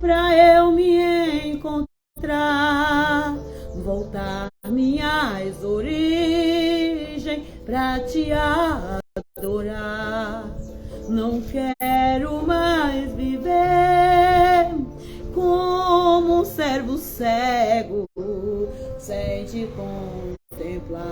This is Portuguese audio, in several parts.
pra eu me encontrar, voltar minhas origens pra te adorar. Não quero mais viver como um servo cego sem te contemplar.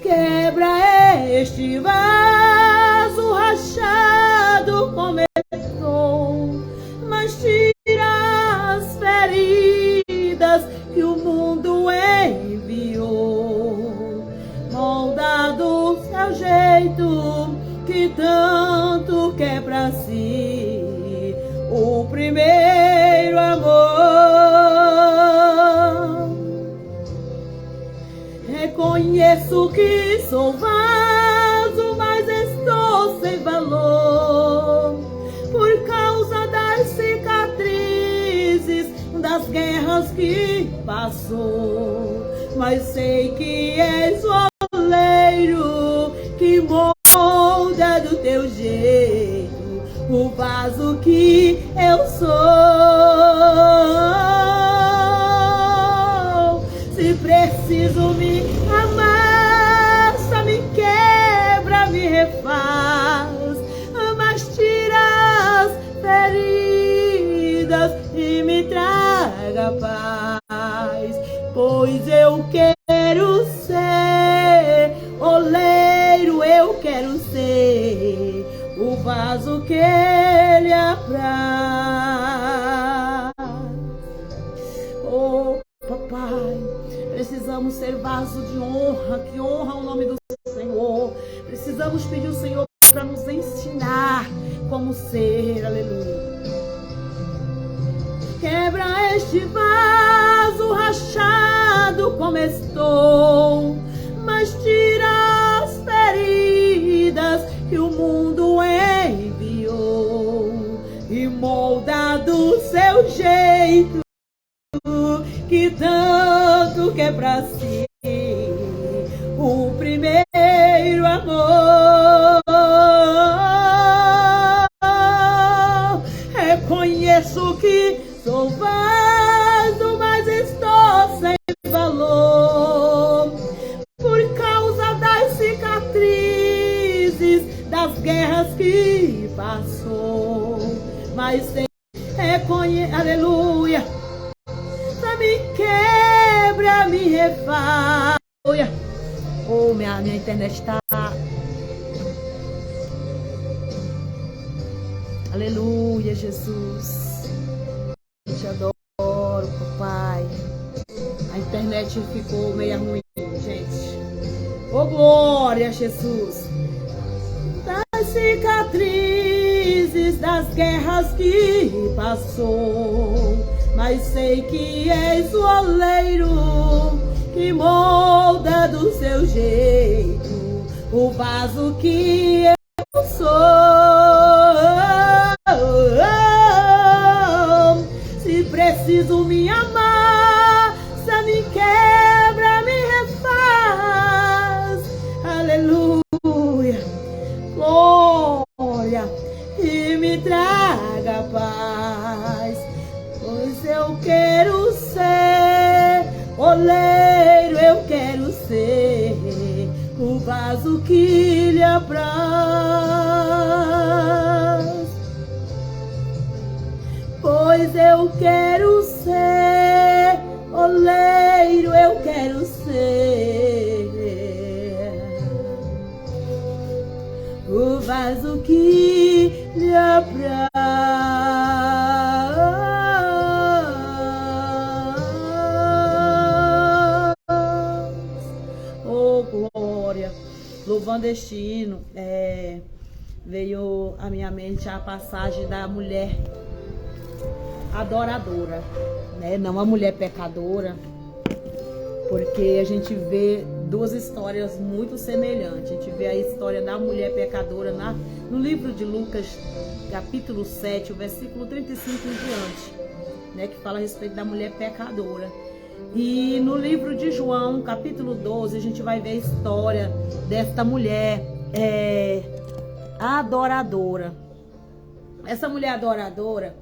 Quebra este vaso rachado como estou, mas tira as feridas que o mundo enviou. Molda do seu jeito que tanto quer pra si o primeiro amor. Reconheço que sou vaso, mas estou sem valor por causa das cicatrizes das guerras que passou. Mas sei que és o oleiro que molda do teu jeito o vaso que eu sou. Se preciso me amassa, me quebra, me refaz, mas tira as feridas e me traga paz. Pois eu quero ser oleiro, eu quero ser o vaso que ele apraz. Oh, papai, precisamos ser vaso de honra, que honra o nome do Senhor. Precisamos pedir ao Senhor para nos ensinar como ser, aleluia. Quebra este vaso rachado como estou, mas tira as feridas que o mundo enviou e molda do seu jeito que tanto quer pra si o primeiro amor. Reconheço que sou vaso, mas estou sem valor por causa das cicatrizes das guerras que passou. Mas sem reconhecer, aleluia, me quebra, me refaz. Oh, minha internet está. Aleluia, Jesus. Eu te adoro, papai. A internet ficou meio ruim, gente. Oh, glória, Jesus. Das cicatrizes das guerras que passou, mas sei que és o oleiro que molda do seu jeito o vaso que eu sou. Se preciso me amar, se me quebra, me refaz. Aleluia, glória, e me traga paz. Pois eu quero ser oleiro, eu quero ser o vaso que lhe apraz. Pois eu quero ser oleiro, eu quero ser o vaso que lhe apraz. Louvando este hino, veio à minha mente a passagem da mulher adoradora, né? Não a mulher pecadora, porque a gente vê duas histórias muito semelhantes. A gente vê a história da mulher pecadora no livro de Lucas, capítulo 7, o versículo 35 em diante, né? Que fala a respeito da mulher pecadora. E no livro de João, capítulo 12, a gente vai ver a história desta mulher adoradora. Essa mulher adoradora,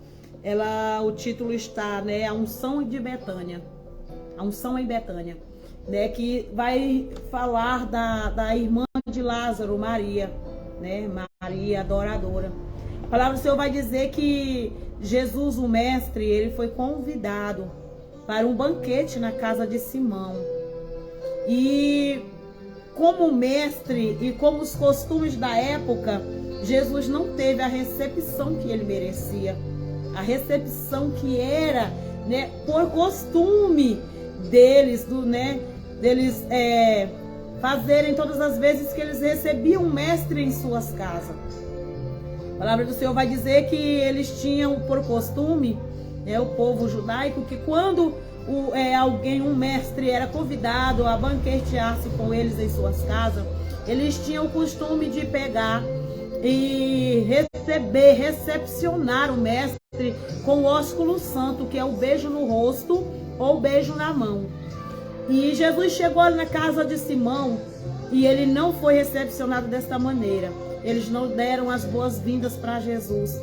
o título está, né, a unção de Betânia. A unção em Betânia, né, que vai falar da irmã de Lázaro, Maria, né, Maria adoradora. A palavra do Senhor vai dizer que Jesus, o mestre, ele foi convidado para um banquete na casa de Simão. E como mestre e como os costumes da época, Jesus não teve a recepção que ele merecia. A recepção que era, né, por costume deles, deles fazerem todas as vezes que eles recebiam um mestre em suas casas. A palavra do Senhor vai dizer que eles tinham por costume, o povo judaico, que quando um mestre era convidado a banquetear-se com eles em suas casas, eles tinham o costume de pegar e recepcionar o mestre com o ósculo santo, que é o beijo no rosto ou beijo na mão. E Jesus chegou ali na casa de Simão e ele não foi recepcionado desta maneira. Eles não deram as boas-vindas para Jesus.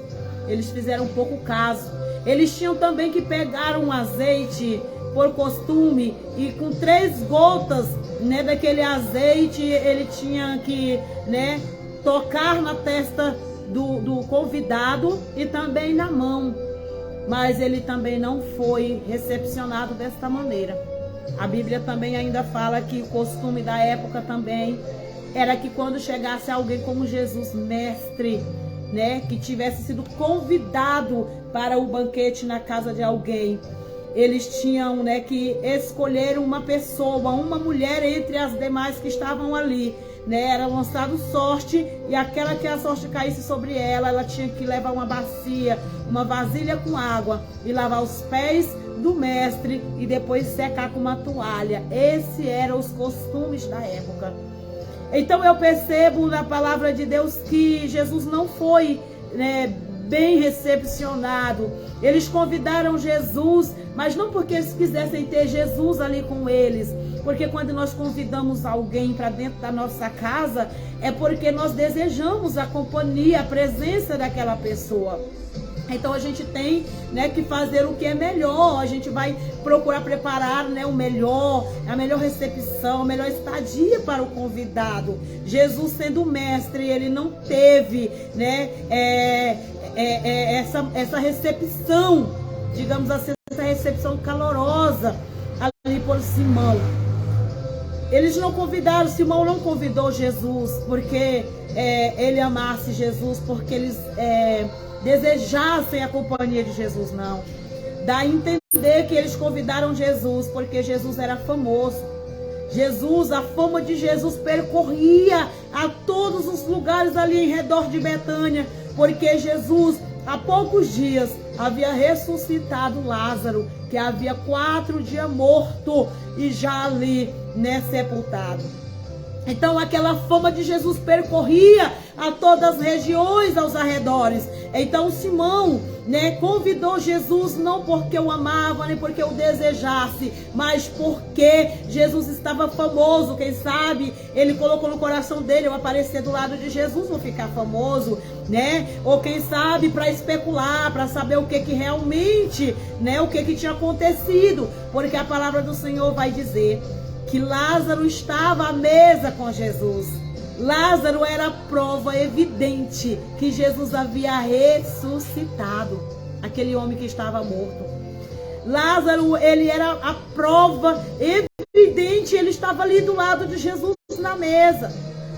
Eles fizeram pouco caso. Eles tinham também que pegar um azeite por costume e com 3 gotas, né, daquele azeite ele tinha que, né, tocar na testa do convidado e também na mão. Mas ele também não foi recepcionado desta maneira. A Bíblia também ainda fala que o costume da época também era que quando chegasse alguém como Jesus, mestre, né, que tivesse sido convidado para o banquete na casa de alguém, eles tinham, né, que escolher uma pessoa, uma mulher entre as demais que estavam ali, né? Era lançado sorte e aquela que a sorte caísse sobre ela, ela tinha que levar uma bacia, uma vasilha com água e lavar os pés do mestre e depois secar com uma toalha. Esses eram os costumes da época. Então eu percebo na palavra de Deus que Jesus não foi, né, bem recepcionado. Eles convidaram Jesus, mas não porque eles quisessem ter Jesus ali com eles, porque quando nós convidamos alguém para dentro da nossa casa, é porque nós desejamos a companhia, a presença daquela pessoa. Então a gente tem, né, que fazer o que é melhor. A gente vai procurar preparar, né, o melhor, a melhor recepção, a melhor estadia para o convidado. Jesus, sendo mestre, ele não teve, né, essa recepção, digamos assim, essa recepção calorosa ali por Simão. Eles não convidaram, Simão não convidou Jesus porque ele amasse Jesus, porque eles desejassem a companhia de Jesus, não. Dá a entender que eles convidaram Jesus porque Jesus era famoso. A fama de Jesus percorria a todos os lugares ali em redor de Betânia, porque Jesus, há poucos dias, havia ressuscitado Lázaro, que havia 4 dias morto e já ali, né, sepultado. Então aquela fama de Jesus percorria a todas as regiões aos arredores. Então Simão, né, convidou Jesus não porque o amava, nem porque o desejasse, mas porque Jesus estava famoso. Quem sabe ele colocou no coração dele: eu aparecer do lado de Jesus, vou ficar famoso, né? Ou quem sabe para especular, para saber o que realmente, né, o que tinha acontecido, porque a palavra do Senhor vai dizer que Lázaro estava à mesa com Jesus. Lázaro era a prova evidente que Jesus havia ressuscitado aquele homem que estava morto. Lázaro, ele era a prova evidente, ele estava ali do lado de Jesus na mesa.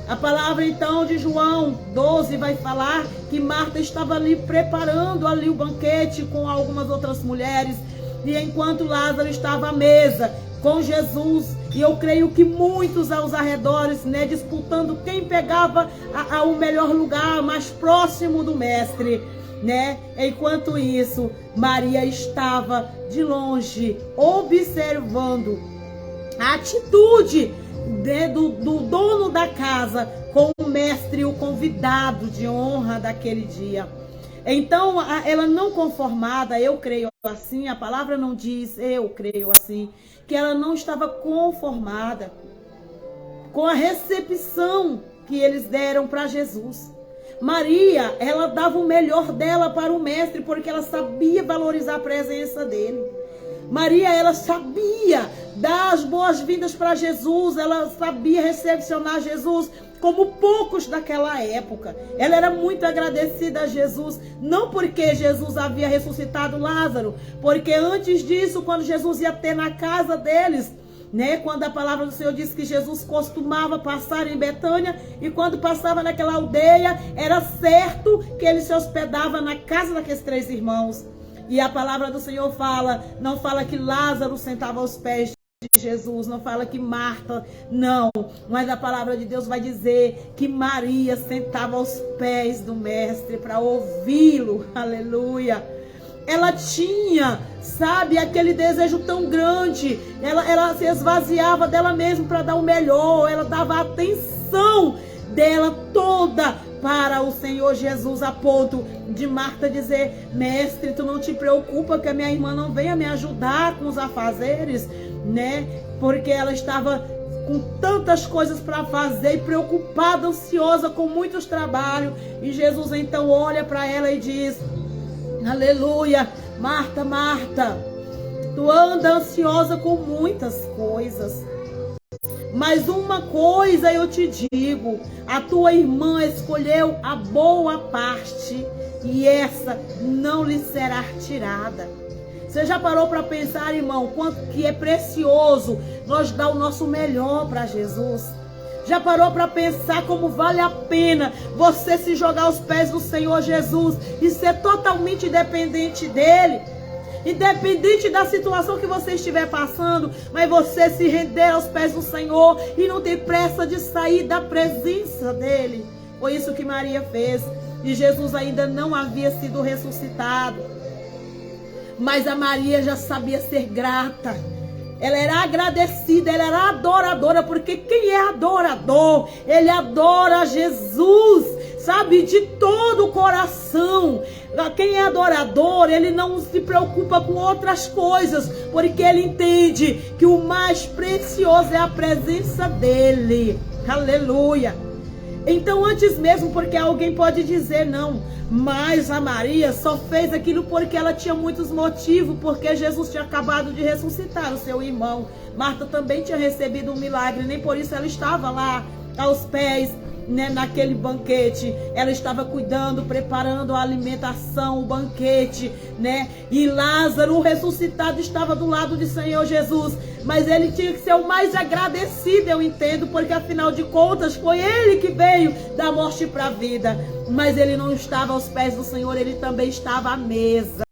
A palavra então de João 12 vai falar que Marta estava ali preparando ali o banquete com algumas outras mulheres, e enquanto Lázaro estava à mesa com Jesus, e eu creio que muitos aos arredores, né, disputando quem pegava o melhor lugar, mais próximo do mestre, né? Enquanto isso, Maria estava de longe, observando a atitude, né, do dono da casa com o mestre, o convidado de honra daquele dia. Então, ela não conformada, eu creio assim, a palavra não diz, eu creio assim, que ela não estava conformada com a recepção que eles deram para Jesus. Maria, ela dava o melhor dela para o mestre, porque ela sabia valorizar a presença dele. Maria, ela sabia dar as boas-vindas para Jesus, ela sabia recepcionar Jesus como poucos daquela época. Ela era muito agradecida a Jesus, não porque Jesus havia ressuscitado Lázaro, porque antes disso, quando Jesus ia ter na casa deles, né, quando a palavra do Senhor diz que Jesus costumava passar em Betânia, e quando passava naquela aldeia, era certo que ele se hospedava na casa daqueles 3 irmãos. E a palavra do Senhor fala, não fala que Lázaro sentava aos pés de Jesus, não fala que Marta, não, mas a palavra de Deus vai dizer que Maria sentava aos pés do mestre para ouvi-lo. Aleluia. Ela tinha, sabe, aquele desejo tão grande, ela se esvaziava dela mesma para dar o melhor, ela dava a atenção dela toda para o Senhor Jesus, a ponto de Marta dizer: mestre, tu não te preocupa que a minha irmã não venha me ajudar com os afazeres, né? Porque ela estava com tantas coisas para fazer e preocupada, ansiosa, com muitos trabalhos. E Jesus então olha para ela e diz: aleluia, Marta, Marta, tu anda ansiosa com muitas coisas, mas uma coisa eu te digo: a tua irmã escolheu a boa parte, e essa não lhe será tirada. Você já parou para pensar, irmão, quanto que é precioso nós dar o nosso melhor para Jesus? Já parou para pensar como vale a pena você se jogar aos pés do Senhor Jesus e ser totalmente dependente dele? Independente da situação que você estiver passando, mas você se render aos pés do Senhor e não ter pressa de sair da presença dele. Foi isso que Maria fez. E Jesus ainda não havia sido ressuscitado, mas a Maria já sabia ser grata. Ela era agradecida, ela era adoradora, porque quem é adorador, ele adora Jesus, sabe, de todo o coração. Quem é adorador, ele não se preocupa com outras coisas, porque ele entende que o mais precioso é a presença dele. Aleluia. Então, antes mesmo, porque alguém pode dizer não, mas a Maria só fez aquilo porque ela tinha muitos motivos, porque Jesus tinha acabado de ressuscitar o seu irmão. Marta também tinha recebido um milagre, nem por isso ela estava lá aos pés, né, naquele banquete. Ela estava cuidando, preparando a alimentação, o banquete, né? E Lázaro, o ressuscitado, estava do lado de Senhor Jesus. Mas ele tinha que ser o mais agradecido, eu entendo, porque afinal de contas foi ele que veio da morte para a vida. Mas ele não estava aos pés do Senhor, ele também estava à mesa.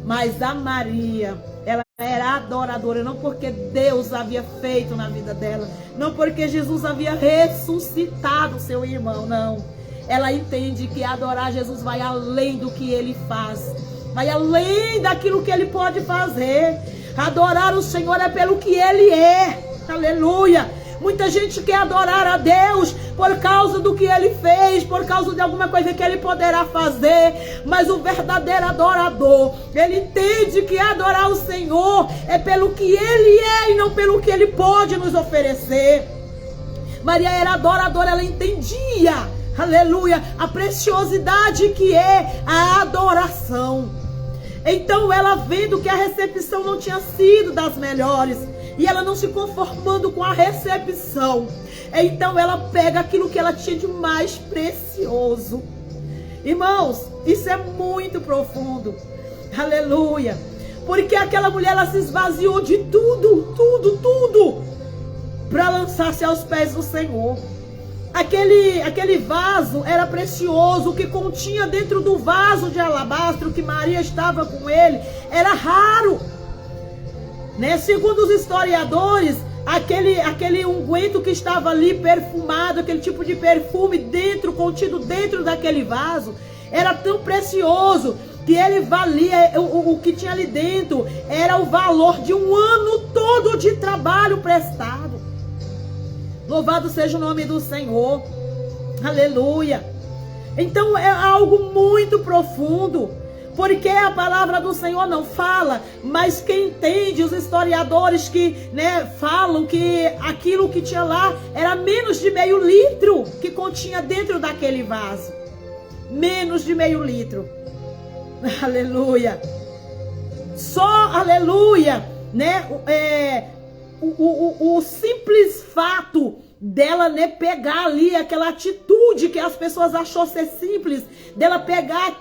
Mas a Maria, ela era adoradora, não porque Deus havia feito na vida dela, não porque Jesus havia ressuscitado seu irmão, não. Ela entende que adorar Jesus vai além do que ele faz, vai além daquilo que ele pode fazer. Adorar o Senhor é pelo que ele é. Aleluia. Muita gente quer adorar a Deus por causa do que ele fez, por causa de alguma coisa que ele poderá fazer. Mas o verdadeiro adorador, ele entende que adorar o Senhor é pelo que ele é e não pelo que ele pode nos oferecer. Maria era adoradora, ela entendia, aleluia, a preciosidade que é a adoração. Então ela, vendo que a recepção não tinha sido das melhores, e ela não se conformando com a recepção, então ela pega aquilo que ela tinha de mais precioso. Irmãos, isso é muito profundo. Aleluia. Porque aquela mulher, ela se esvaziou de tudo, para lançar-se aos pés do Senhor. Aquele vaso era precioso. O que continha dentro do vaso de alabastro que Maria estava com ele era raro, né? Segundo os historiadores, aquele unguento que estava ali perfumado, aquele tipo de perfume contido dentro daquele vaso, era tão precioso que ele valia, o que tinha ali dentro era o valor de um ano todo de trabalho prestado. Louvado seja o nome do Senhor. Aleluia. Então é algo muito profundo. porque a palavra do Senhor não fala, mas quem entende, os historiadores que, né, falam que aquilo que tinha lá era menos de meio litro que continha dentro daquele vaso. Menos de meio litro. Aleluia. Só, aleluia, né, o simples fato dela, né, pegar ali aquela atitude que as pessoas achou ser simples, dela pegar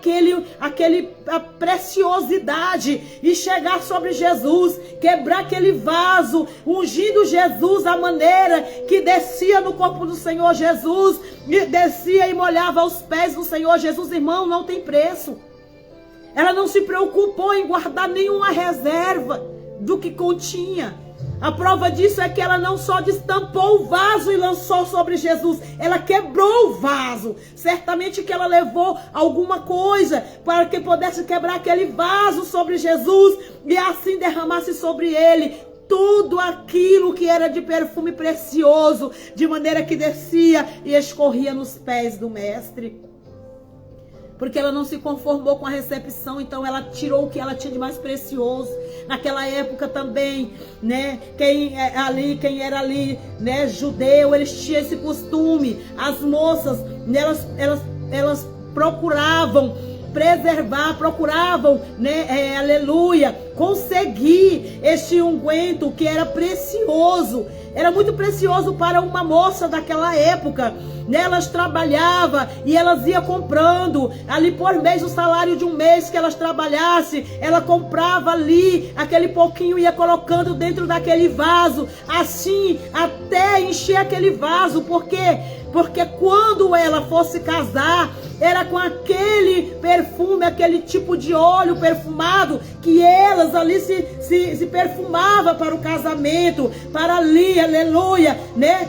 a preciosidade e chegar sobre Jesus, quebrar aquele vaso, ungindo Jesus a maneira que descia no corpo do Senhor Jesus, e descia e molhava os pés do Senhor Jesus. Irmão, não tem preço. Ela não se preocupou em guardar nenhuma reserva do que continha. A prova disso é que ela não só destampou o vaso e lançou sobre Jesus, ela quebrou o vaso. Certamente que ela levou alguma coisa para que pudesse quebrar aquele vaso sobre Jesus e assim derramasse sobre ele tudo aquilo que era de perfume precioso, de maneira que descia e escorria nos pés do mestre. Porque ela não se conformou com a recepção, então ela tirou o que ela tinha de mais precioso. Naquela época também, né, quem era ali, né, judeu, eles tinham esse costume. As moças, né, elas procuravam preservar, procuravam, né, aleluia, conseguir este unguento que era precioso. Era muito precioso para uma moça daquela época. Elas trabalhavam e elas iam comprando ali por mês, o salário de um mês que elas trabalhassem, ela comprava ali aquele pouquinho e ia colocando dentro daquele vaso, assim até encher aquele vaso. Por quê? Porque quando ela fosse casar, era com aquele perfume, aquele tipo de óleo perfumado que elas ali se perfumava para o casamento, para ali, aleluia, né,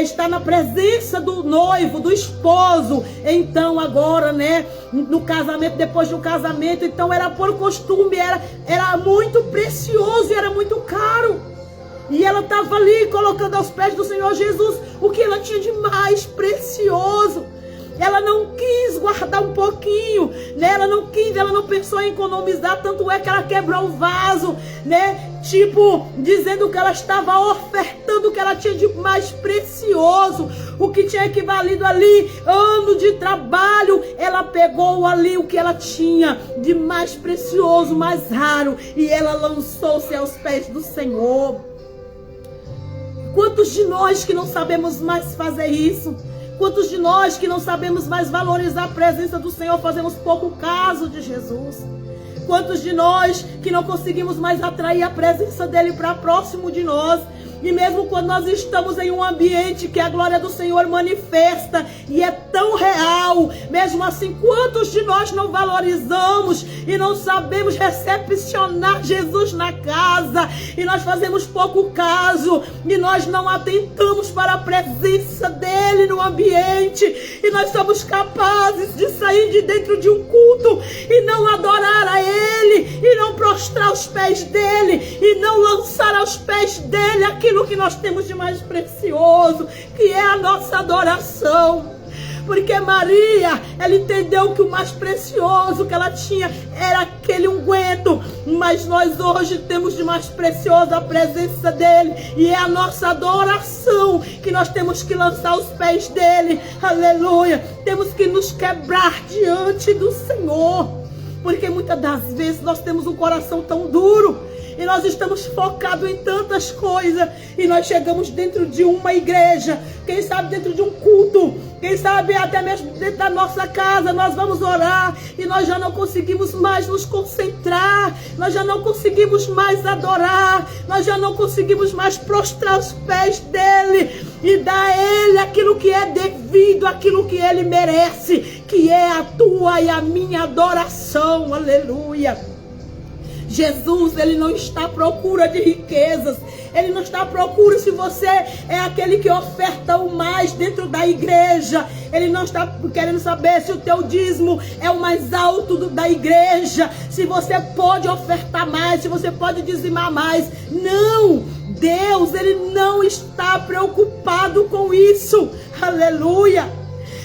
estar na presença do noivo, do esposo. Então agora, né, no casamento, depois do casamento, então era por costume, era muito precioso e era muito caro. E ela estava ali colocando aos pés do Senhor Jesus o que ela tinha de mais precioso. Ela não quis guardar um pouquinho, né? Ela não pensou em economizar, tanto é que ela quebrou o vaso, né? Tipo, dizendo que ela estava ofertando o que ela tinha de mais precioso, o que tinha equivalido ali, ano de trabalho. Ela pegou ali o que ela tinha de mais precioso, mais raro, e ela lançou-se aos pés do Senhor. Quantos de nós que não sabemos mais fazer isso? Quantos de nós que não sabemos mais valorizar a presença do Senhor, fazemos pouco caso de Jesus? Quantos de nós que não conseguimos mais atrair a presença dele para próximo de nós? E mesmo quando nós estamos em um ambiente que a glória do Senhor manifesta e é tão real, mesmo assim, quantos de nós não valorizamos e não sabemos recepcionar Jesus na casa? E nós fazemos pouco caso e nós não atentamos para a presença dele no ambiente. E nós somos capazes de sair de dentro de um culto e não adorar a ele, e não prostrar aos pés dele, e não lançar aos pés dele aquilo que nós temos de mais precioso, que é a nossa adoração. Porque Maria, ela entendeu que o mais precioso que ela tinha era aquele unguento, mas nós hoje temos de mais precioso a presença dele, e é a nossa adoração que nós temos que lançar aos pés dele. Aleluia. Temos que nos quebrar diante do Senhor, porque muitas das vezes nós temos um coração tão duro e nós estamos focados em tantas coisas, e nós chegamos dentro de uma igreja, quem sabe dentro de um culto, quem sabe até mesmo dentro da nossa casa, nós vamos orar e nós já não conseguimos mais nos concentrar, nós já não conseguimos mais adorar, nós já não conseguimos mais prostrar os pés dele e dar a ele aquilo que é devido, aquilo que ele merece, que é a tua e a minha adoração. Aleluia. Jesus, ele não está à procura de riquezas, ele não está à procura se você é aquele que oferta o mais dentro da igreja, ele não está querendo saber se o teu dízimo é o mais alto da igreja, se você pode ofertar mais, se você pode dizimar mais. Não, Deus, ele não está preocupado com isso. Aleluia.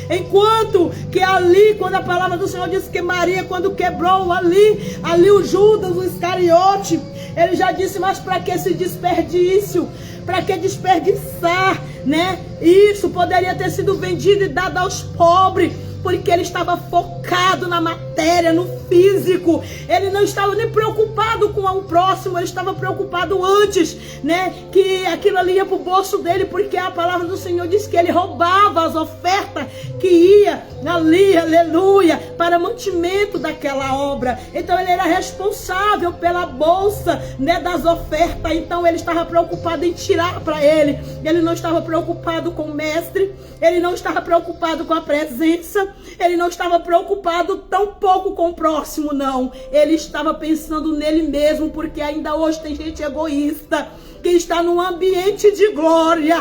Enquanto que ali, quando a palavra do Senhor diz que Maria, quando quebrou ali o Judas, o Iscariote, ele já disse, mas para que esse desperdício? Para que desperdiçar, né? Isso poderia ter sido vendido e dado aos pobres, porque ele estava focado na matéria, no físico. Ele não estava nem preocupado com o próximo, ele estava preocupado antes, né? Que aquilo ali ia para o bolso dele, porque a palavra do Senhor diz que ele roubava as ofertas que ia ali, aleluia, para mantimento daquela obra. Então ele era responsável pela bolsa, né, das ofertas. Então ele estava preocupado em tirar para ele. Ele não estava preocupado com o mestre, ele não estava preocupado com a presença, ele não estava preocupado tão pouco com o próximo, não. Ele estava pensando nele mesmo, porque ainda hoje tem gente egoísta que está num ambiente de glória,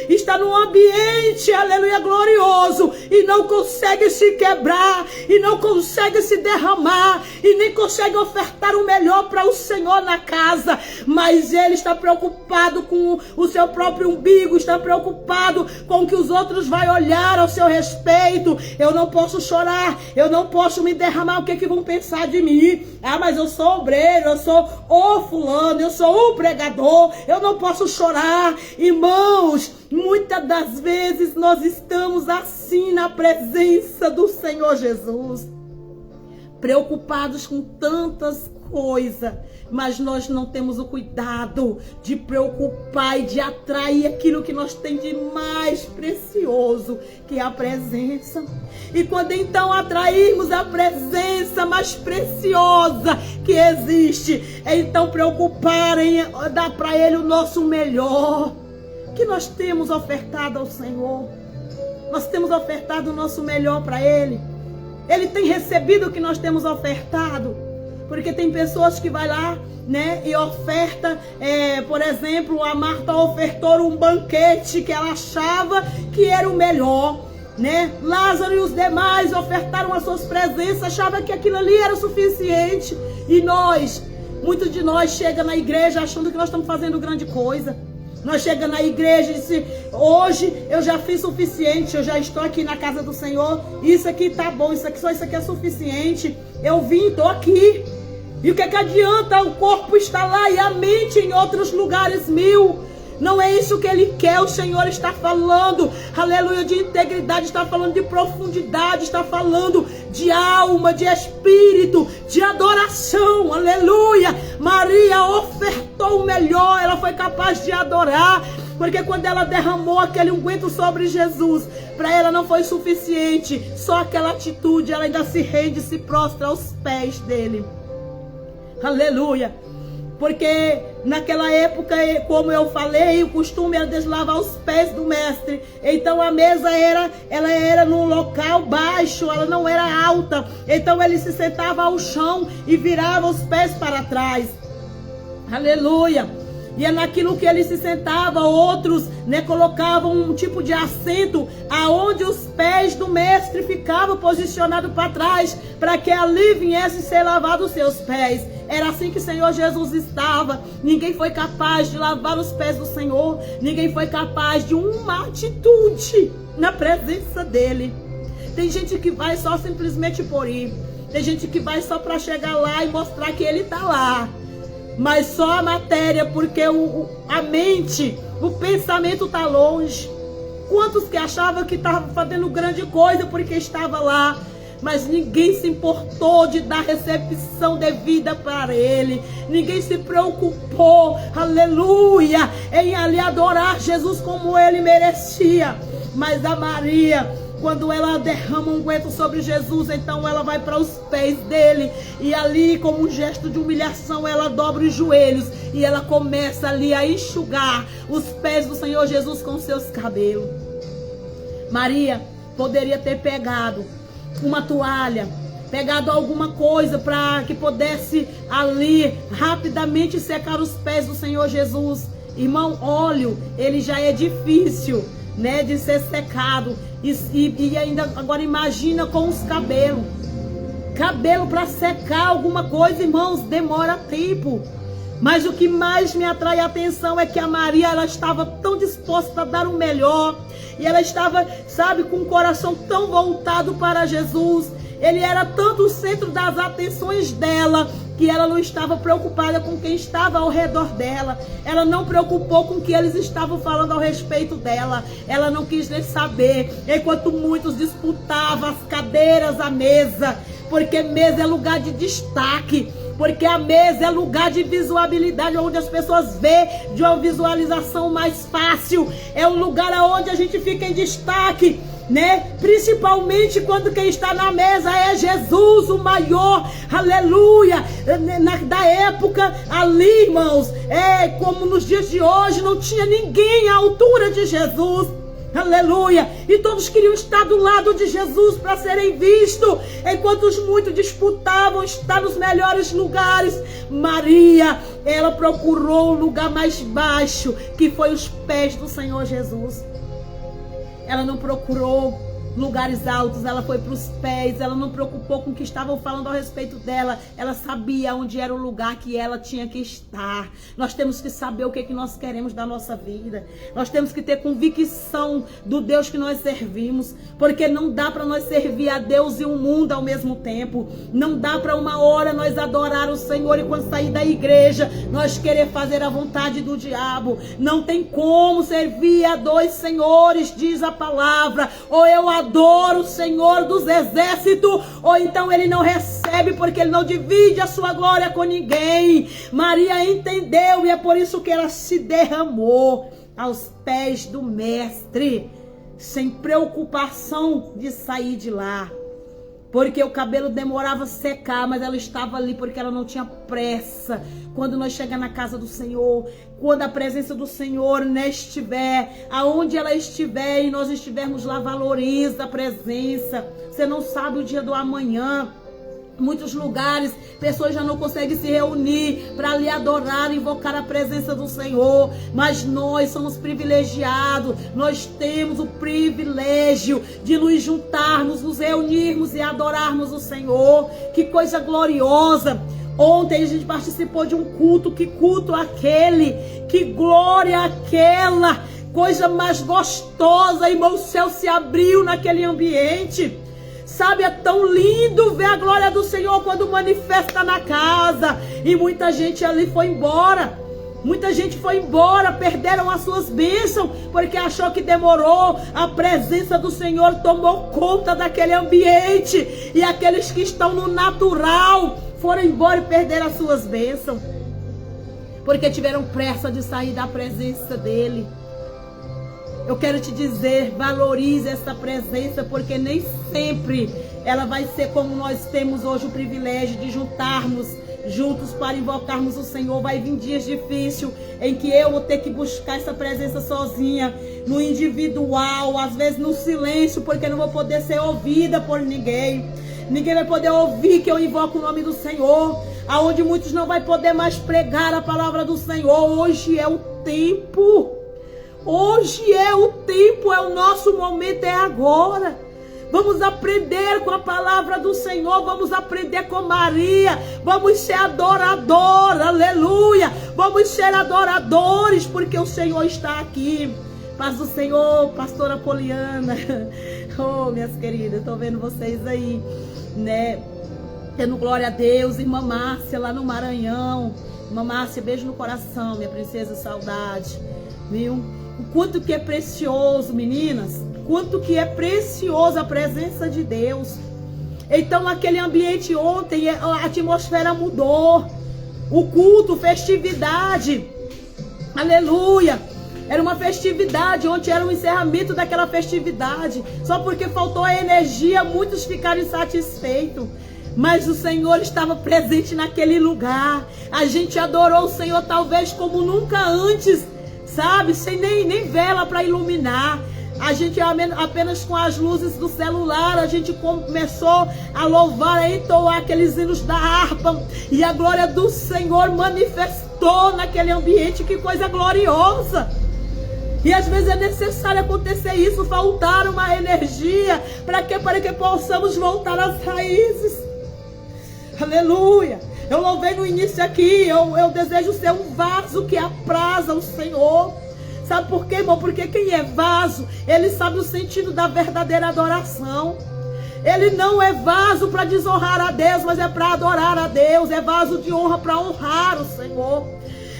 está num ambiente, aleluia, glorioso, e não consegue se quebrar, e não consegue se derramar, e nem consegue ofertar o melhor para o Senhor na casa, mas ele está preocupado com o seu próprio umbigo, está preocupado com o que os outros vão olhar ao seu respeito. Eu não posso chorar, eu não posso me derramar, o que é que vão pensar de mim? Ah, mas eu sou obreiro, eu sou o fulano, eu sou o pregador, eu não posso chorar. Irmãos, muitas das vezes nós estamos assim na presença do Senhor Jesus, preocupados com tantas coisas, mas nós não temos o cuidado de preocupar e de atrair aquilo que nós temos de mais precioso, que é a presença. E quando então atrairmos a presença mais preciosa que existe, é então preocupar em dar para Ele o nosso melhor, que nós temos ofertado ao Senhor. Nós temos ofertado o nosso melhor para Ele. Ele tem recebido o que nós temos ofertado. Porque tem pessoas que vai lá, né, e oferta, por exemplo, a Marta ofertou um banquete que ela achava que era o melhor, né? Lázaro e os demais ofertaram as suas presenças, achavam que aquilo ali era o suficiente. E nós, muitos de nós chega na igreja achando que nós estamos fazendo grande coisa. Nós chegamos na igreja e disse, hoje eu já fiz suficiente, eu já estou aqui na casa do Senhor, isso aqui tá bom, só isso aqui é suficiente, eu vim, estou aqui. E o que adianta o corpo estar lá e a mente em outros lugares mil? Não é isso que Ele quer. O Senhor está falando, aleluia, de integridade, está falando de profundidade, está falando de alma, de espírito, de adoração, aleluia. Maria ofertou o melhor, ela foi capaz de adorar, porque quando ela derramou aquele unguento sobre Jesus, para ela não foi suficiente, só aquela atitude, ela ainda se rende, se prostra aos pés dele. Aleluia. Porque naquela época, como eu falei, o costume era deslavar os pés do mestre. Então a mesa ela era num local baixo, ela não era alta. Então ele se sentava ao chão e virava os pés para trás. Aleluia. E é naquilo que ele se sentava, outros, né, colocavam um tipo de assento aonde os pés do mestre ficavam posicionados para trás, para que ali viesse ser lavado os seus pés. Era assim que o Senhor Jesus estava. Ninguém foi capaz de lavar os pés do Senhor. Ninguém foi capaz de uma atitude na presença dele. Tem gente que vai só simplesmente por ir. Tem gente que vai só para chegar lá e mostrar que ele está lá. Mas só a matéria, porque a mente, o pensamento está longe. Quantos que achavam que estavam fazendo grande coisa porque estava lá, mas ninguém se importou de dar recepção devida para ele. Ninguém se preocupou, aleluia, em ali adorar Jesus como ele merecia. Mas a Maria, quando ela derrama um unguento sobre Jesus, então ela vai para os pés dele. E ali, como um gesto de humilhação, ela dobra os joelhos. E ela começa ali a enxugar os pés do Senhor Jesus com seus cabelos. Maria poderia ter pegado uma toalha, pegado alguma coisa para que pudesse ali rapidamente secar os pés do Senhor Jesus. Irmão, óleo, ele já é difícil, né, de ser secado. E ainda agora imagina com os cabelos. Cabelo para secar alguma coisa, irmãos, demora tempo. Mas o que mais me atrai a atenção é que a Maria, ela estava tão disposta a dar o melhor, E ela estava, sabe, com o coração tão voltado para Jesus. Ele era tanto o centro das atenções dela, que ela não estava preocupada com quem estava ao redor dela. Ela não preocupou com o que eles estavam falando ao respeito dela. Ela não quis nem saber. Enquanto muitos disputavam as cadeiras à mesa, porque mesa é lugar de destaque. Porque a mesa é lugar de visualidade, onde as pessoas vê de uma visualização mais fácil. É um lugar onde a gente fica em destaque, né? Principalmente quando quem está na mesa é Jesus, o maior, aleluia. Da época ali, irmãos, como nos dias de hoje, não tinha ninguém à altura de Jesus. Aleluia, e todos queriam estar do lado de Jesus para serem vistos, enquanto os muitos disputavam estar nos melhores lugares. Maria, ela procurou o lugar mais baixo, que foi os pés do Senhor Jesus. Ela não procurou lugares altos, ela foi para os pés. Ela não preocupou com o que estavam falando a respeito dela. Ela sabia onde era o lugar que ela tinha que estar. Nós temos que saber o que nós queremos da nossa vida. Nós temos que ter convicção do Deus que nós servimos, porque não dá para nós servir a Deus e o mundo ao mesmo tempo. Não dá para uma hora nós adorar o Senhor e quando sair da igreja nós querer fazer a vontade do diabo. Não tem como servir a dois senhores, diz a palavra. Ou eu adoro o Senhor dos exércitos, ou então ele não recebe, porque ele não divide a sua glória com ninguém. Maria entendeu, e é por isso que ela se derramou aos pés do mestre, sem preocupação de sair de lá, porque o cabelo demorava a secar, mas ela estava ali porque ela não tinha pressa. Quando nós chegar na casa do Senhor, quando a presença do Senhor, né, estiver, aonde ela estiver e nós estivermos lá, valoriza a presença. Você não sabe o dia do amanhã. Muitos lugares, pessoas já não conseguem se reunir para lhe adorar, invocar a presença do Senhor. Mas nós somos privilegiados. Nós temos o privilégio de nos juntarmos, nos reunirmos e adorarmos o Senhor. Que coisa gloriosa! Ontem a gente participou de um culto. Que culto aquele! Que glória aquela! Coisa mais gostosa, irmão. O céu se abriu naquele ambiente. Sabe, é tão lindo ver a glória do Senhor quando manifesta na casa. E muita gente ali foi embora. Muita gente foi embora, perderam as suas bênçãos, porque achou que demorou. A presença do Senhor tomou conta daquele ambiente. E aqueles que estão no natural foram embora e perderam as suas bênçãos, porque tiveram pressa de sair da presença dele. Eu quero te dizer, valorize essa presença, porque nem sempre ela vai ser como nós temos hoje o privilégio de juntarmos juntos para invocarmos o Senhor. Vai vir dias difíceis em que eu vou ter que buscar essa presença sozinha, no individual, às vezes no silêncio, porque não vou poder ser ouvida por ninguém. Ninguém vai poder ouvir que eu invoco o nome do Senhor, aonde muitos não vai poder mais pregar a palavra do Senhor. Hoje é o tempo. Hoje é o tempo, é o nosso momento, é agora. Vamos aprender com a palavra do Senhor, vamos aprender com Maria, vamos ser adoradores, aleluia. Vamos ser adoradores, porque o Senhor está aqui. Paz do Senhor, pastora Poliana. Oh, minhas queridas, estou vendo vocês aí, né? Tendo glória a Deus. Irmã Márcia, lá no Maranhão. Irmã Márcia, beijo no coração, minha princesa, saudade. Viu? O quanto que é precioso, meninas, quanto que é preciosa a presença de Deus. Então, aquele ambiente ontem, a atmosfera mudou. O culto, festividade, aleluia. Era uma festividade, ontem era o encerramento daquela festividade. Só porque faltou a energia, muitos ficaram insatisfeitos. Mas o Senhor estava presente naquele lugar. A gente adorou o Senhor talvez como nunca antes, sabe? Sem nem vela para iluminar. A gente apenas com as luzes do celular, a gente começou a louvar, a entoar aqueles hinos da harpa. E a glória do Senhor manifestou naquele ambiente. Que coisa gloriosa! E às vezes é necessário acontecer isso, faltar uma energia. Para que possamos voltar às raízes. Aleluia! Eu louvei no início aqui, eu desejo ser um vaso que apraza o Senhor. Sabe por quê, irmão? Porque quem é vaso, ele sabe o sentido da verdadeira adoração. Ele não é vaso para desonrar a Deus, mas é para adorar a Deus. É vaso de honra para honrar o Senhor.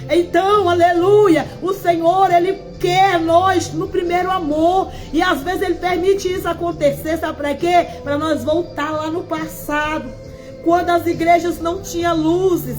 Então, aleluia, o Senhor, Ele quer nós no primeiro amor. E às vezes Ele permite isso acontecer, sabe para quê? Para nós voltar lá no passado, quando as igrejas não tinham luzes,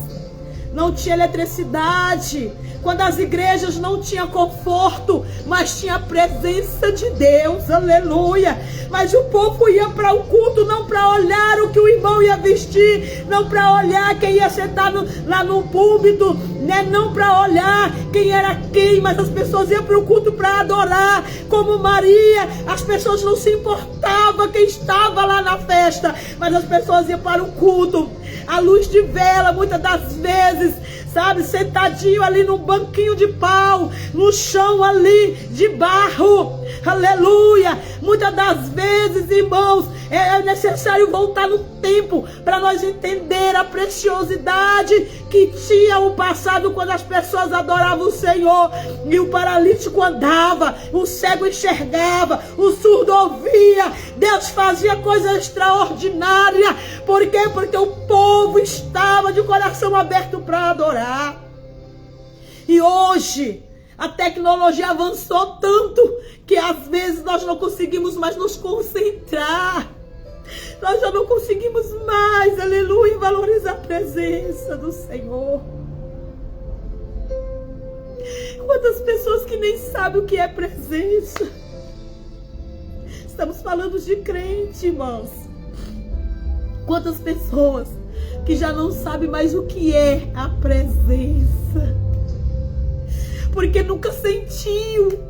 não tinha eletricidade, quando as igrejas não tinham conforto, mas tinha a presença de Deus, aleluia. Mas o povo ia para o culto não para olhar o que o irmão ia vestir, não para olhar quem ia sentar lá no púlpito, né? Não para olhar quem era quem, mas as pessoas iam para o culto para adorar. Como Maria, as pessoas não se importavam quem estava lá na festa, mas as pessoas iam para o culto. A luz de vela, muitas das vezes, sabe, sentadinho ali no banquinho de pau, no chão ali de barro, aleluia. Muitas das vezes, irmãos, é necessário voltar no tempo para nós entender a preciosidade que tinha o passado, quando as pessoas adoravam o Senhor e o paralítico andava, o cego enxergava, o surdo ouvia. Deus fazia coisa extraordinária. Por quê? Porque o povo estava de coração aberto para adorar. E hoje a tecnologia avançou tanto que às vezes nós não conseguimos mais nos concentrar. Nós já não conseguimos mais, aleluia, valorizar a presença do Senhor. Quantas pessoas que nem sabem o que é presença. Estamos falando de crente, irmãos. Quantas pessoas que já não sabem mais o que é a presença. Porque nunca sentiu.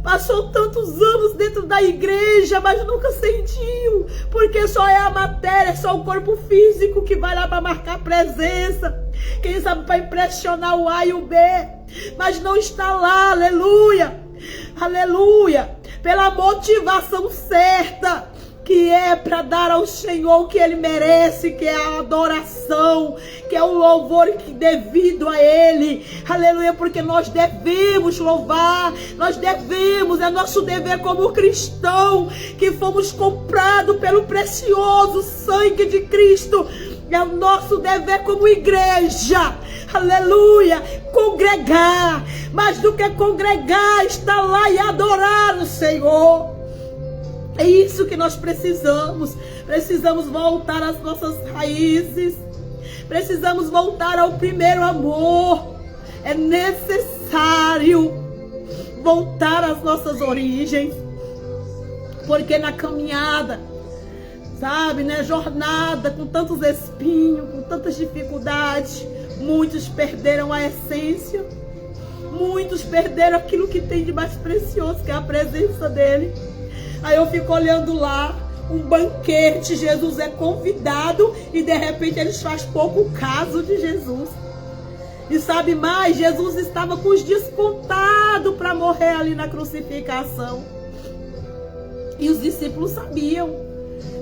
Passou tantos anos dentro da igreja, mas nunca sentiu. Porque só é a matéria, só o corpo físico que vai lá para marcar presença. Quem sabe para impressionar o A e o B. Mas não está lá, aleluia. Aleluia. Pela motivação certa, que é para dar ao Senhor o que Ele merece, que é a adoração, que é o louvor devido a Ele, aleluia, porque nós devemos louvar, nós devemos, é nosso dever como cristão, que fomos comprados pelo precioso sangue de Cristo, é o nosso dever como igreja, aleluia, congregar, mais do que congregar, estar lá e adorar o Senhor. É isso que nós precisamos. Precisamos voltar às nossas raízes. Precisamos voltar ao primeiro amor. É necessário voltar às nossas origens. Porque na caminhada, sabe, né, jornada, com tantos espinhos, com tantas dificuldades, muitos perderam a essência. Muitos perderam aquilo que tem de mais precioso, que é a presença dele. Aí eu fico olhando lá, um banquete, Jesus é convidado e de repente eles fazem pouco caso de Jesus. E sabe mais, Jesus estava com os dias contados para morrer ali na crucificação. E os discípulos sabiam.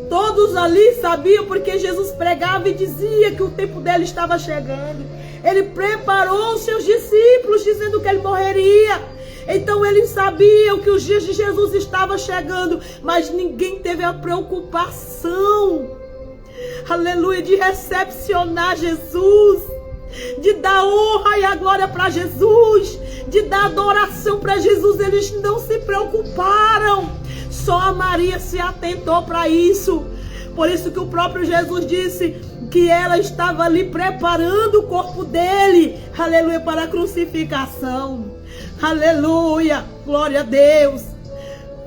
Todos ali sabiam, porque Jesus pregava e dizia que o tempo dele estava chegando. Ele preparou os seus discípulos dizendo que ele morreria. Então eles sabiam que os dias de Jesus estavam chegando, mas ninguém teve a preocupação, aleluia, de recepcionar Jesus, de dar honra e a glória para Jesus, de dar adoração para Jesus. Eles não se preocuparam, só a Maria se atentou para isso. Por isso que o próprio Jesus disse que ela estava ali preparando o corpo dele, aleluia, para a crucificação. Aleluia, glória a Deus.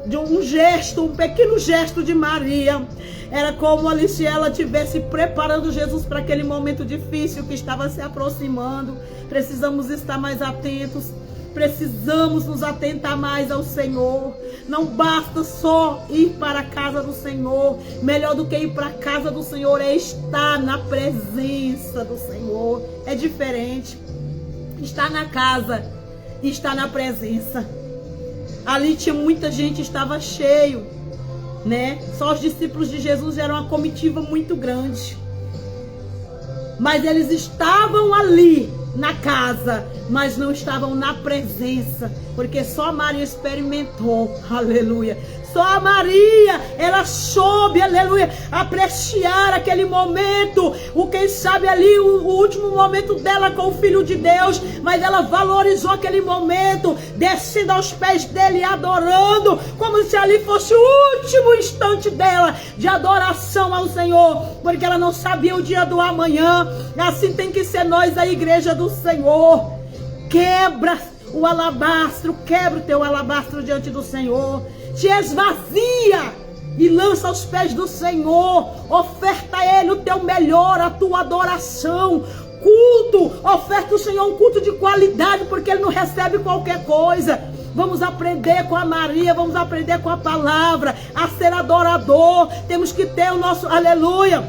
De um gesto, um pequeno gesto de Maria, era como ali se ela estivesse preparando Jesus para aquele momento difícil que estava se aproximando. Precisamos estar mais atentos, precisamos nos atentar mais ao Senhor. Não basta só ir para a casa do Senhor. Melhor do que ir para a casa do Senhor é estar na presença do Senhor. É diferente. Estar na casa e estar na presença. Ali tinha muita gente, estava cheio, né? Só os discípulos de Jesus eram uma comitiva muito grande. Mas eles estavam ali na casa, mas não estavam na presença, porque só Maria experimentou, aleluia. Só a Maria, ela soube, aleluia, apreciar aquele momento, quem sabe ali o último momento dela com o Filho de Deus, mas ela valorizou aquele momento, descendo aos pés dele e adorando, como se ali fosse o último instante dela de adoração ao Senhor, porque ela não sabia o dia do amanhã. Assim tem que ser nós, a igreja do Senhor. Quebra o alabastro, quebra o teu alabastro diante do Senhor, te esvazia e lança aos pés do Senhor, oferta a Ele o teu melhor, a tua adoração, culto, oferta ao Senhor um culto de qualidade, porque Ele não recebe qualquer coisa. Vamos aprender com a Maria, vamos aprender com a palavra, a ser adorador. Temos que ter o nosso, aleluia,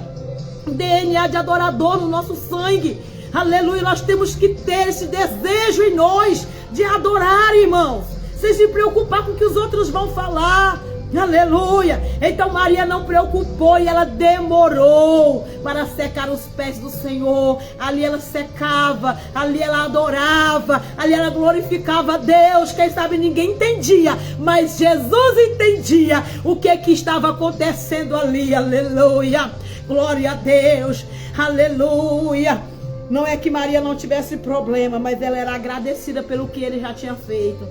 DNA de adorador no nosso sangue, aleluia. Nós temos que ter esse desejo em nós de adorar, irmãos, sem se preocupar com o que os outros vão falar, aleluia. Então Maria não preocupou e ela demorou para secar os pés do Senhor. Ali ela secava, ali ela adorava, ali ela glorificava a Deus. Quem sabe ninguém entendia, mas Jesus entendia o que estava acontecendo ali, aleluia. Glória a Deus, aleluia. Não é que Maria não tivesse problema, mas ela era agradecida pelo que Ele já tinha feito.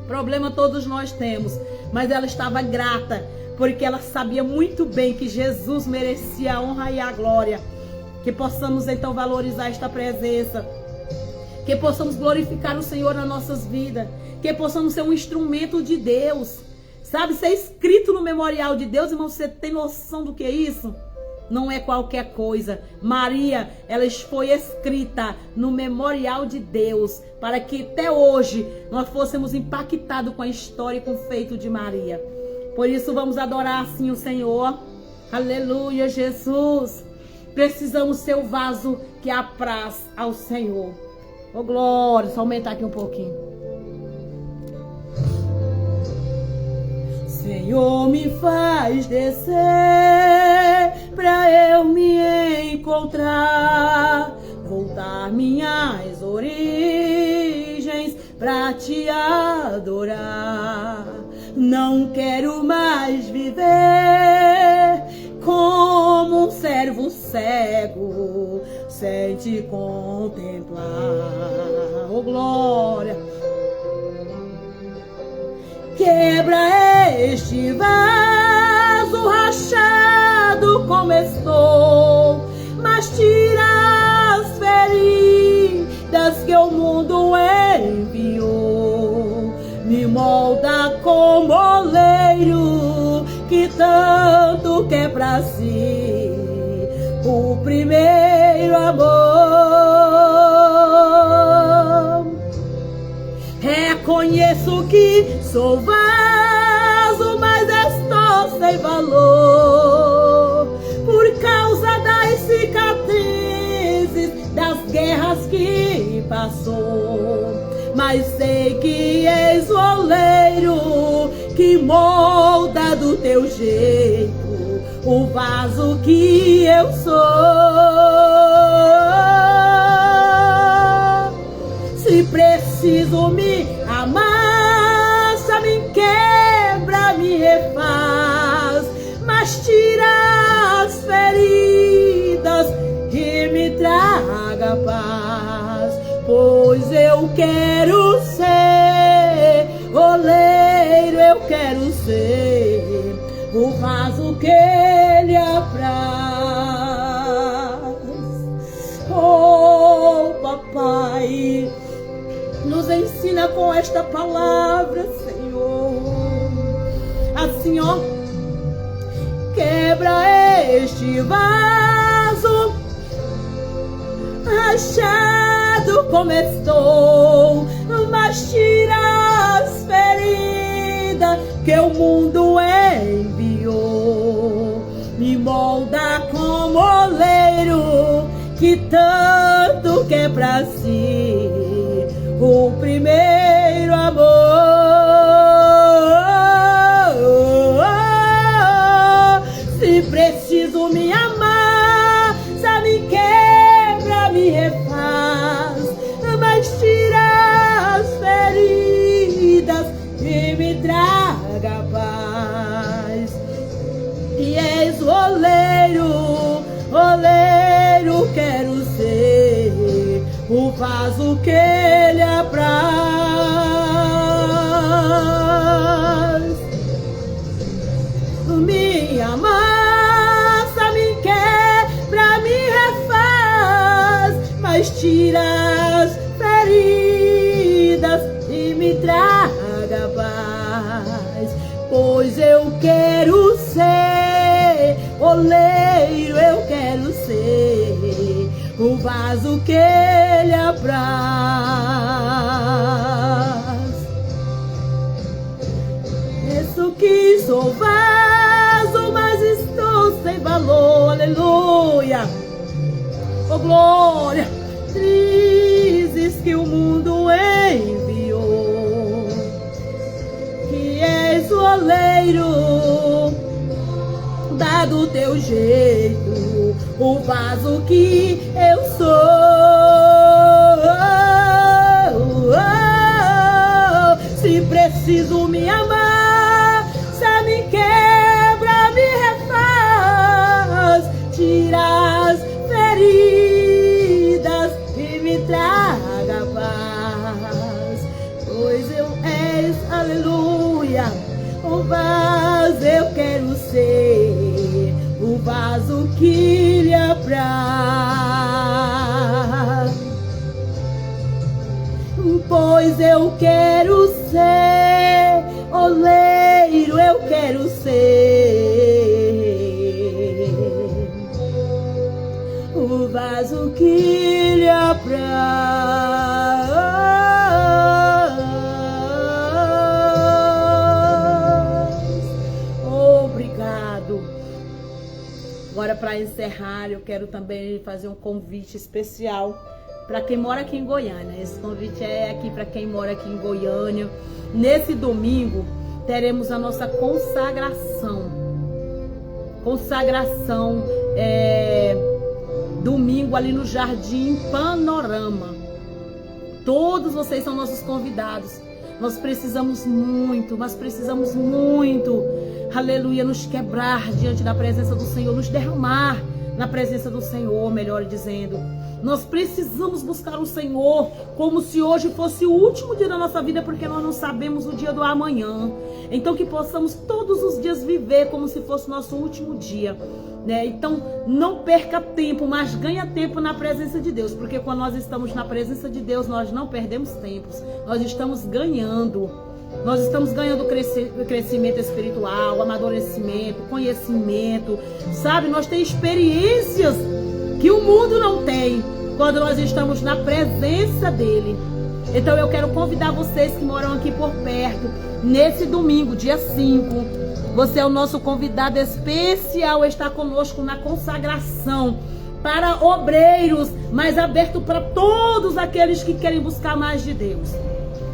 Problema todos nós temos, mas ela estava grata, porque ela sabia muito bem que Jesus merecia a honra e a glória. Que possamos então valorizar esta presença, que possamos glorificar o Senhor nas nossas vidas, que possamos ser um instrumento de Deus, sabe, ser escrito no memorial de Deus. Irmão, você tem noção do que é isso? Não é qualquer coisa. Maria, ela foi escrita no memorial de Deus, para que até hoje nós fôssemos impactados com a história e com o feito de Maria. Por isso vamos adorar assim o Senhor. Aleluia, Jesus. Precisamos ser o vaso que apraz ao Senhor. Oh, glória. Só aumentar aqui um pouquinho. Senhor, me faz descer pra eu me encontrar, voltar minhas origens pra te adorar. Não quero mais viver como um servo cego, sem te contemplar. Oh, glória. Quebra este vaso rachado como estou, mas tira as feridas que o mundo enviou. Me molda como oleiro que tanto quer pra si o primeiro amor. Reconheço que sou vaso, mas estou sem valor, por causa das cicatrizes das guerras que passou. Mas sei que és o oleiro que molda do teu jeito o vaso que eu sou. Se preciso me amassa, me quebra, me refaz, mas tira as feridas e me traga paz. Pois eu quero ser oleiro, eu quero ser o vaso que Ele apraz. Oh, papai, nos ensina com esta palavra, Senhor. Assim, ó, quebra este vaso rachado como estou, mas tira as feridas que o mundo enviou. Me molda como oleiro que tanto quer pra si o primeiro amor. Se preciso me amar, me quebra, me refaz, o vaso que ele apraz. Minha massa me quebra, me refaz, mas tira as feridas e me traga paz. Pois eu quero ser oleiro, eu quero ser o vaso que ele apraz. Isso que sou vaso, mas estou sem valor, aleluia. Oh glória, crises que o mundo enviou, que és o oleiro, dá do teu jeito o vaso que eu sou. Se preciso me amar, se me quebra, me refaz, tira as feridas e me traga paz. Pois eu és, aleluia, o vaso eu quero ser, o vaso que lhe apraz. Pois eu quero ser oleiro, eu quero ser o vaso que lhe apraz. Obrigado. Agora, para encerrar, eu quero também fazer um convite especial para quem mora aqui em Goiânia. Esse convite é aqui para quem mora aqui em Goiânia. Nesse domingo teremos a nossa consagração. Domingo ali no Jardim Panorama. Todos vocês são nossos convidados. Nós precisamos muito, aleluia, nos quebrar diante da presença do Senhor, nos derramar na presença do Senhor, melhor dizendo. Nós precisamos buscar o Senhor como se hoje fosse o último dia da nossa vida, porque nós não sabemos o dia do amanhã. Então que possamos todos os dias viver como se fosse o nosso último dia, né? Então não perca tempo, mas ganha tempo na presença de Deus, porque quando nós estamos na presença de Deus, nós não perdemos tempos, nós estamos ganhando. Nós estamos ganhando crescimento espiritual, amadurecimento, conhecimento, sabe? Nós temos experiências que o mundo não tem quando nós estamos na presença dele. Então eu quero convidar vocês que moram aqui por perto, nesse domingo, dia 5, você é o nosso convidado especial, está conosco na consagração para obreiros, mas aberto para todos aqueles que querem buscar mais de Deus,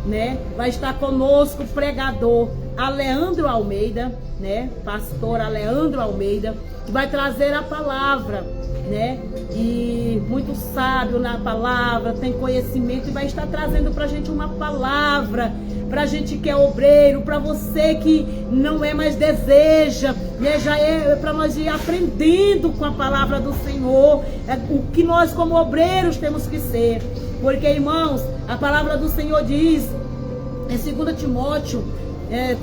né? Vai estar conosco o pregador Aleandro Almeida, né? Pastor Aleandro Almeida, que vai trazer a palavra, né? E muito sábio na palavra, tem conhecimento e vai estar trazendo pra gente uma palavra, pra gente que é obreiro, pra você que não é mais deseja, né? Já é pra nós ir aprendendo com a palavra do Senhor, o que nós como obreiros temos que ser. Porque, irmãos, a palavra do Senhor diz, em 2 Timóteo,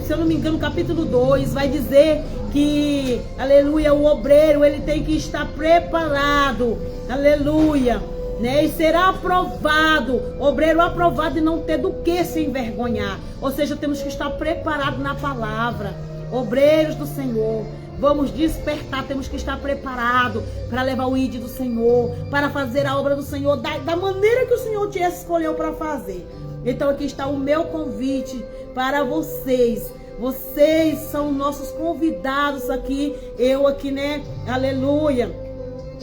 se eu não me engano, capítulo 2, vai dizer que, aleluia, o obreiro, ele tem que estar preparado, aleluia, né? E será aprovado, obreiro aprovado e não ter do que se envergonhar. Ou seja, temos que estar preparados na palavra. Obreiros do Senhor, vamos despertar, temos que estar preparados para levar o ID do Senhor, para fazer a obra do Senhor da maneira que o Senhor te escolheu para fazer. Então aqui está o meu convite para vocês. Vocês são nossos convidados aqui, eu aqui, né? Aleluia.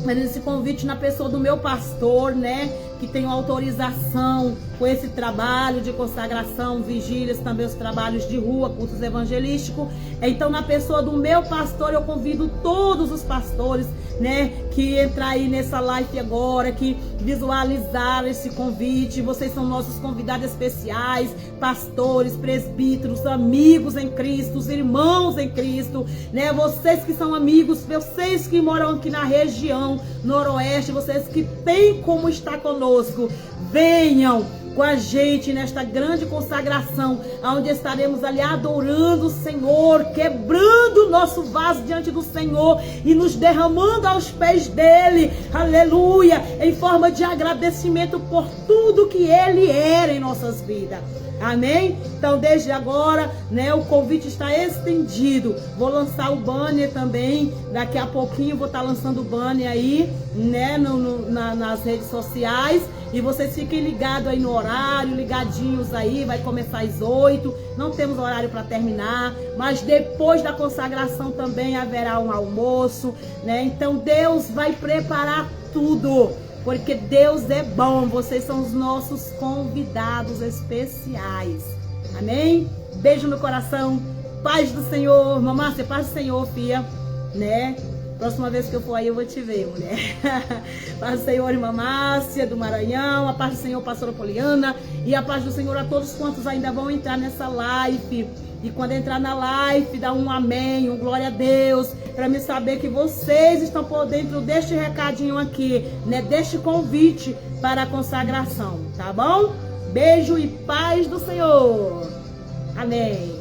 Fazendo esse convite na pessoa do meu pastor, né? Que tem autorização com esse trabalho de consagração, vigílias, também os trabalhos de rua, cultos evangelísticos. Então, na pessoa do meu pastor, eu convido todos os pastores, né, que entrar aí nessa live agora, que visualizaram esse convite. Vocês são nossos convidados especiais, pastores, presbíteros, amigos em Cristo, irmãos em Cristo, né? Vocês que são amigos, vocês que moram aqui na região noroeste, vocês que têm como estar conosco, conosco. Venham com a gente nesta grande consagração, onde estaremos ali adorando o Senhor, quebrando o nosso vaso diante do Senhor e nos derramando aos pés dele, aleluia, em forma de agradecimento por tudo que ele era em nossas vidas. Amém? Então, desde agora, né, o convite está estendido. Vou lançar o banner também. Daqui a pouquinho vou estar lançando o banner aí, né, nas redes sociais. E vocês fiquem ligados aí no horário, ligadinhos aí. Vai começar às 8. Não temos horário para terminar. Mas depois da consagração também haverá um almoço, né? Então, Deus vai preparar tudo. Porque Deus é bom, vocês são os nossos convidados especiais. Amém? Beijo no coração, paz do Senhor. Mamácia, paz do Senhor, filha, né? Próxima vez que eu for aí eu vou te ver, mulher. Paz do Senhor, irmã Márcia, do Maranhão. A paz do Senhor, pastora Poliana. E a paz do Senhor a todos quantos ainda vão entrar nessa live. E quando entrar na live, dá um amém, um glória a Deus, para me saber que vocês estão por dentro deste recadinho aqui, né? Deste convite para a consagração, tá bom? Beijo e paz do Senhor. Amém.